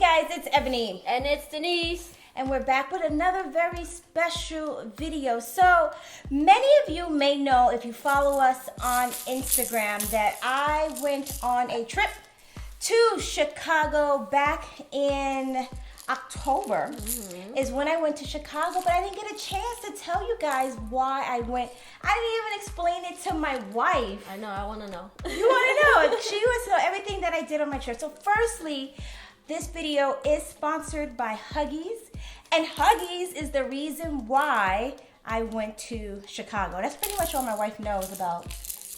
guys, it's Ebony. And it's Denise. And we're back with another very special video. So, many of you may know, if you follow us on Instagram, that I went on a trip to Chicago back in October. Is when I went to Chicago, but I didn't get a chance to tell you guys why I went. I didn't even explain it to my wife. I know, I want to know. You want to know? She wants to know everything that I did on my trip. So firstly, this video is sponsored by Huggies, and Huggies is the reason why I went to Chicago. That's pretty much all my wife knows about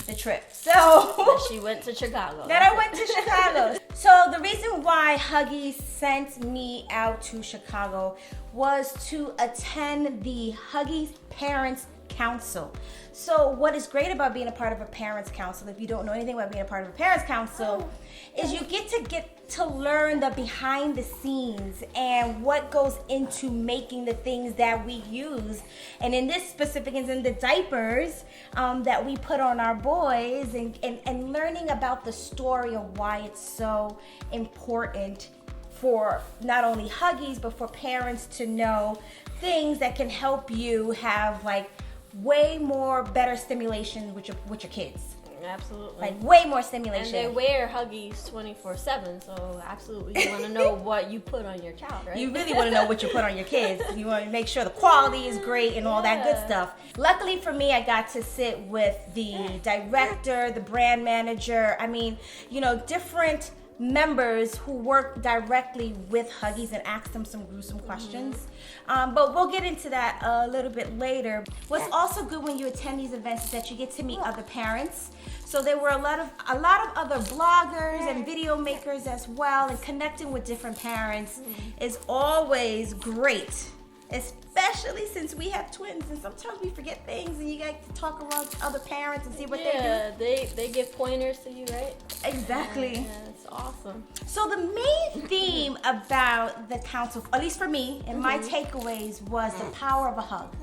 the trip. So That she went to Chicago. That I went to Chicago. So the reason why Huggies sent me out to Chicago was to attend the Huggies Parents Council. So what is great about being a part of a Parents Council, if you don't know anything about being a part of a Parents Council, is you get to learn the behind the scenes and what goes into making the things that we use. And in this specific instance, the diapers that we put on our boys, and learning about the story of why it's so important for not only Huggies, but for parents to know things that can help you have like way more better stimulation with your kids. Absolutely. Like way more stimulation. And they wear Huggies 24/7, so absolutely you want to know what you put on your child, right? You really want to know what you put on your kids. You want to make sure the quality is great and all that good stuff. Luckily for me, I got to sit with the director, the brand manager. I mean, you know, different members who work directly with Huggies and ask them some gruesome questions. But we'll get into that a little bit later. What's also good when you attend these events is that you get to meet other parents. So there were a lot of other bloggers and video makers as well, and connecting with different parents is always great. Especially since we have twins, and sometimes we forget things, and you get to talk around to other parents and see what they do. Yeah, they give pointers to you, right? Exactly. Yeah, it's awesome. So the main theme about the council, at least for me, and my takeaways, was the power of a hug,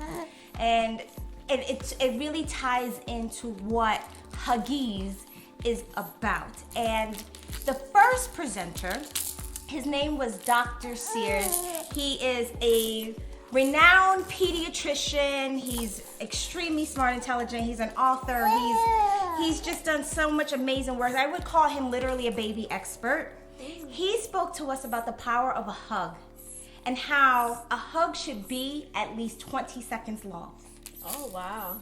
and it really ties into what Huggies is about. And the first presenter, his name was Dr. Sears. He is a renowned pediatrician. He's extremely smart, intelligent. He's an author. He's just done so much amazing work. I would call him literally a baby expert. He spoke to us about the power of a hug and how a hug should be at least 20 seconds long. Oh, wow.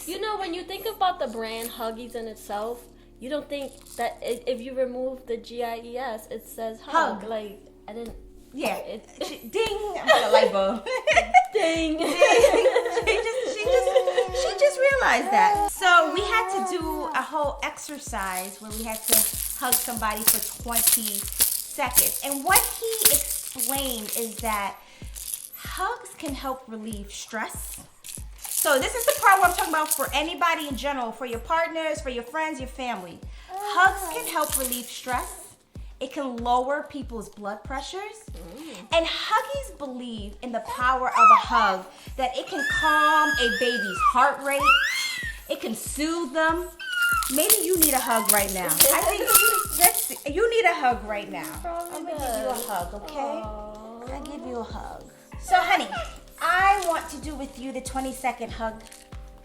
You know, when you think about the brand Huggies in itself, you don't think that if you remove the GIES, it says hug. Like, I didn't. Yeah. Ding. I'm like a light bulb. Ding. She just realized that. So we had to do a whole exercise where we had to hug somebody for 20 seconds. And what he explained is that hugs can help relieve stress. So this is the part where I'm talking about for anybody in general, for your partners, for your friends, your family. Hugs can help relieve stress. It can lower people's blood pressures. And Huggies believe in the power of a hug, that it can calm a baby's heart rate. It can soothe them. Maybe you need a hug right now. I think you need a hug right now. I'm gonna give you a hug, okay? I'll give you a hug. So honey, I want to do with you the 20-second hug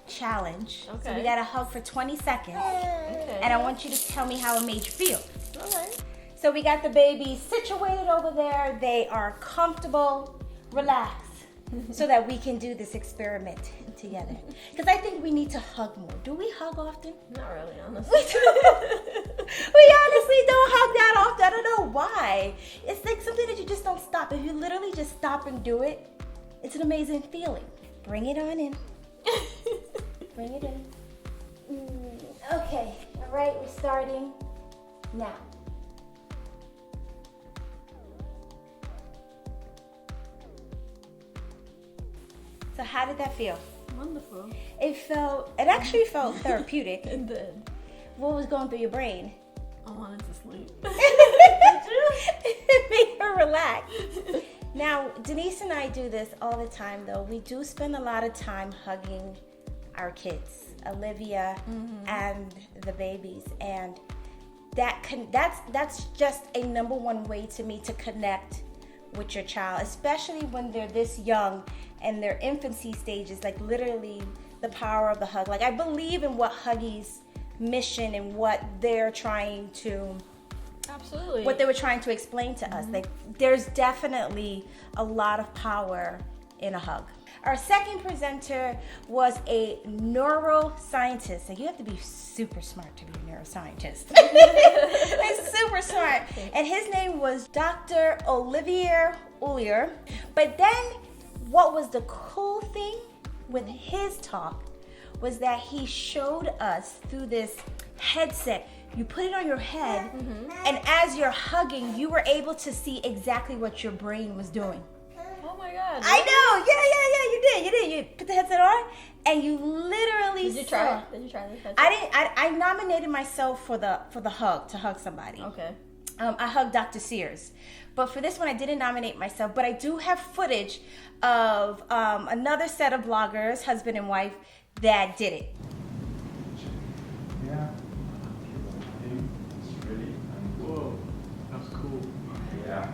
challenge. Okay. So we got to hug for 20 seconds. Okay. And I want you to tell me how it made you feel. All right. So we got the babies situated over there. They are comfortable, relaxed, so that we can do this experiment together. Because I think we need to hug more. Do we hug often? Not really, honestly. We honestly don't hug that often. I don't know why. It's like something that you just don't stop. If you literally just stop and do it, it's an amazing feeling. Bring it on in. Bring it in. Okay. All right. We're starting now. So how did that feel? Wonderful. It actually felt therapeutic. It did. What was going through your brain? I wanted to sleep. It made her relax. Now, Denise and I do this all the time, though. We do spend a lot of time hugging our kids, Olivia and the babies. And that's just a number one way to me to connect with your child, especially when they're this young and their infancy stages, like literally the power of the hug. Like I believe in what Huggies' mission and what they're trying to, absolutely, what they were trying to explain to us. Like there's definitely a lot of power in a hug. Our second presenter was a neuroscientist. So you have to be super smart to be a neuroscientist. He's super smart. And his name was Dr. Olivia. But then what was the cool thing with his talk was that he showed us through this headset. You put it on your head, and as you're hugging, you were able to see exactly what your brain was doing. Oh my God. I know. Yeah, you did. You put the headset on and you literally Did you try it? Did you try this? I nominated myself for the hug, to hug somebody. Okay. I hugged Dr. Sears. But for this one, I didn't nominate myself. But I do have footage of another set of bloggers, husband and wife, that did it. Yeah. It's really, whoa, that's cool. Yeah.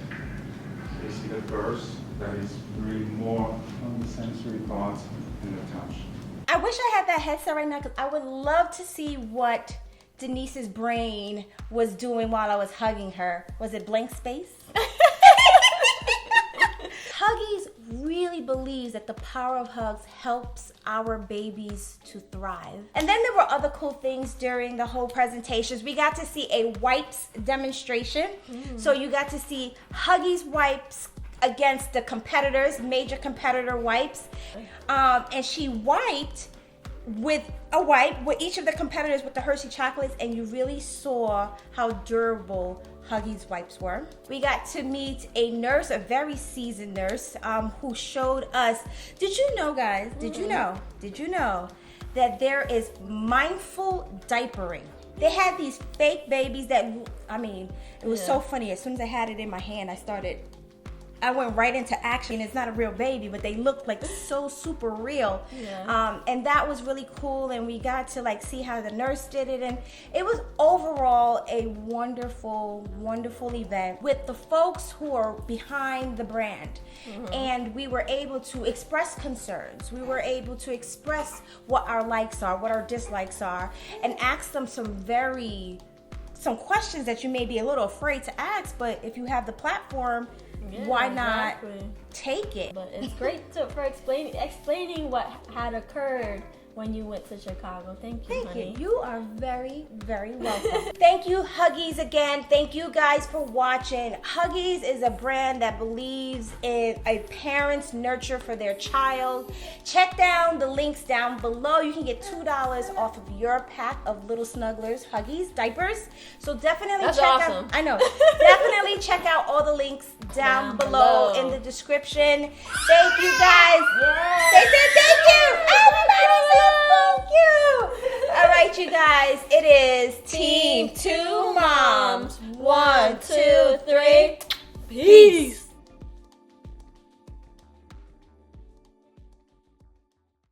So you see the first, that is really more on the sensory part and the touch. I wish I had that headset right now because I would love to see what Denise's brain was doing while I was hugging her. Was it blank space? Huggies really believes that the power of hugs helps our babies to thrive. And then there were other cool things during the whole presentations. We got to see a wipes demonstration. So you got to see Huggies wipes against the competitors, major competitor wipes. And she wiped with a wipe with each of the competitors with the Hershey chocolates, and you really saw how durable Huggies wipes were. We got to meet a nurse, a very seasoned nurse, who showed us. Did you know, guys? Did you know that there is mindful diapering? They had these fake babies that, I mean, it was so funny. As soon as I had it in my hand, I went right into action. It's not a real baby, but they looked like so super real. Yeah. And that was really cool. And we got to like see how the nurse did it. And it was overall a wonderful, wonderful event with the folks who are behind the brand. And we were able to express concerns. We were able to express what our likes are, what our dislikes are, and ask them some questions that you may be a little afraid to ask. But if you have the platform, why not take it? But it's great for explaining what had occurred when you went to Chicago. Thank you, honey. You are very, very welcome. Thank you, Huggies, again. Thank you guys for watching. Huggies is a brand that believes in a parent's nurture for their child. Check down the links down below. You can get $2 off of your pack of Little Snugglers Huggies diapers. So definitely check out. I know. Definitely check out all the links down below in the description. Thank you guys. Yes. They said thank you. Everybody said thank you. All right, you guys. It is Team 2 Moms. 1, 2, 3. Peace.